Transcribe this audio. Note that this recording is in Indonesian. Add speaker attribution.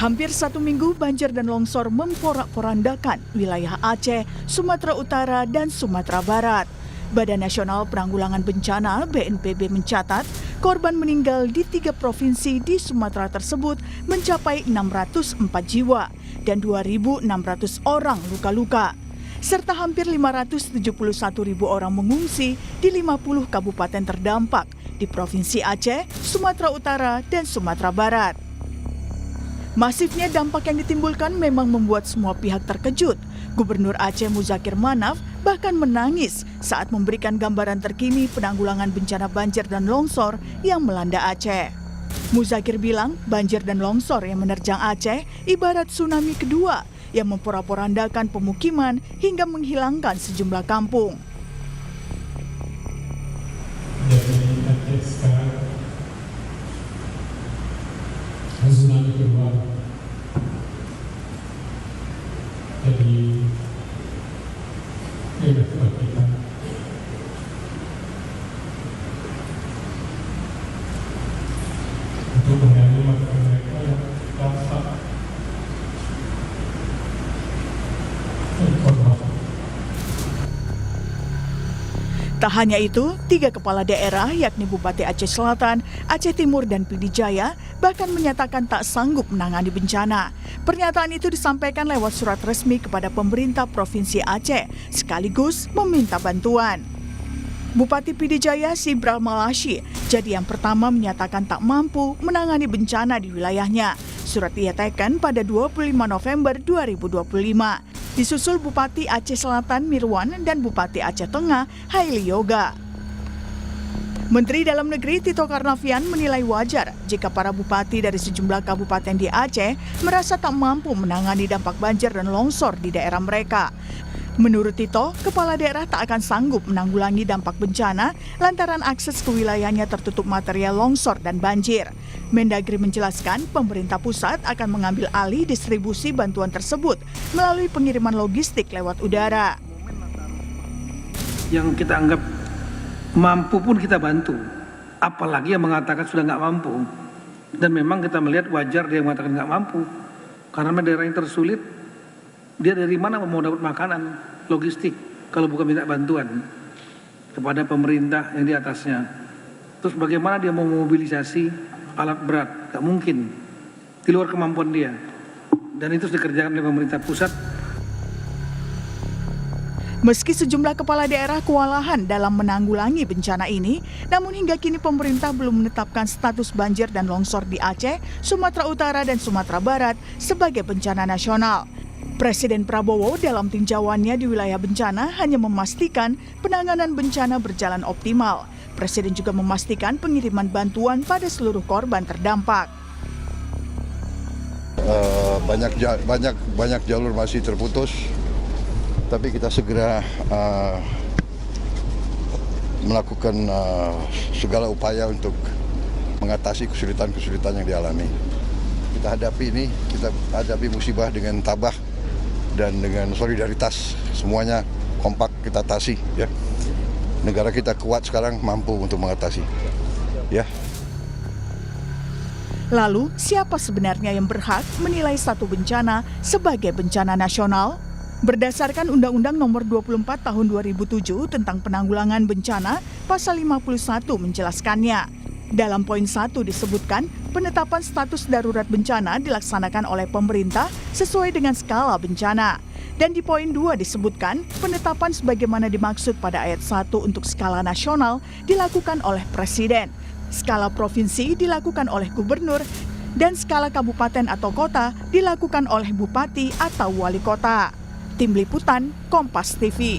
Speaker 1: Hampir satu minggu banjir dan longsor memporak-porandakan wilayah Aceh, Sumatera Utara, dan Sumatera Barat. Badan Nasional Penanggulangan Bencana (BNPB) mencatat korban meninggal di 3 provinsi di Sumatera tersebut mencapai 604 jiwa dan 2.600 orang luka-luka, serta hampir 571.000 orang mengungsi di 50 kabupaten terdampak di Provinsi Aceh, Sumatera Utara, dan Sumatera Barat. Masifnya dampak yang ditimbulkan memang membuat semua pihak terkejut. Gubernur Aceh Muzakir Manaf bahkan menangis saat memberikan gambaran terkini penanggulangan bencana banjir dan longsor yang melanda Aceh. Muzakir bilang banjir dan longsor yang menerjang Aceh ibarat tsunami kedua yang memporak-porandakan pemukiman hingga menghilangkan sejumlah kampung.
Speaker 2: Jadi Aceh sekarang tsunami kedua. Jadi ini buat kita. Untuk menyelamatkan mereka yang terpaksa korban.
Speaker 1: Tak hanya itu, 3 kepala daerah yakni Bupati Aceh Selatan, Aceh Timur, dan Pidi Jaya bahkan menyatakan tak sanggup menangani bencana. Pernyataan itu disampaikan lewat surat resmi kepada pemerintah Provinsi Aceh, sekaligus meminta bantuan. Bupati Pidi Jaya Sibral Malashi jadi yang pertama menyatakan tak mampu menangani bencana di wilayahnya. Surat ia teken pada 25 November 2025. Disusul Bupati Aceh Selatan Mirwan dan Bupati Aceh Tengah Haili Yoga. Menteri Dalam Negeri Tito Karnavian menilai wajar jika para bupati dari sejumlah kabupaten di Aceh merasa tak mampu menangani dampak banjir dan longsor di daerah mereka. Menurut Tito, kepala daerah tak akan sanggup menanggulangi dampak bencana lantaran akses ke wilayahnya tertutup material longsor dan banjir. Mendagri menjelaskan pemerintah pusat akan mengambil alih distribusi bantuan tersebut melalui pengiriman logistik lewat udara.
Speaker 3: Yang kita anggap mampu pun kita bantu, apalagi yang mengatakan sudah nggak mampu. Dan memang kita melihat wajar dia mengatakan nggak mampu, karena daerah yang tersulit, dia dari mana mau dapat makanan, logistik, kalau bukan minta bantuan kepada pemerintah yang di atasnya. Terus bagaimana dia mau memobilisasi alat berat? Nggak mungkin, di luar kemampuan dia. Dan itu dikerjakan oleh pemerintah pusat.
Speaker 1: Meski sejumlah kepala daerah kewalahan dalam menanggulangi bencana ini, namun hingga kini pemerintah belum menetapkan status banjir dan longsor di Aceh, Sumatera Utara, dan Sumatera Barat sebagai bencana nasional. Presiden Prabowo dalam tinjauannya di wilayah bencana hanya memastikan penanganan bencana berjalan optimal. Presiden juga memastikan pengiriman bantuan pada seluruh korban terdampak.
Speaker 4: Banyak jalur masih terputus. Tapi kita segera melakukan segala upaya untuk mengatasi kesulitan-kesulitan yang dialami. Kita hadapi musibah dengan tabah dan dengan solidaritas. Semuanya kompak kita atasi. Ya. Negara kita kuat sekarang, mampu untuk mengatasi. Ya.
Speaker 1: Lalu, siapa sebenarnya yang berhak menilai satu bencana sebagai bencana nasional? Berdasarkan Undang-Undang Nomor 24 Tahun 2007 tentang Penanggulangan Bencana, Pasal 51 menjelaskannya. Dalam poin 1 disebutkan, penetapan status darurat bencana dilaksanakan oleh pemerintah sesuai dengan skala bencana. Dan di poin 2 disebutkan, penetapan sebagaimana dimaksud pada ayat 1 untuk skala nasional dilakukan oleh Presiden, skala provinsi dilakukan oleh gubernur, dan skala kabupaten atau kota dilakukan oleh bupati atau wali kota. Tim Liputan, Kompas TV.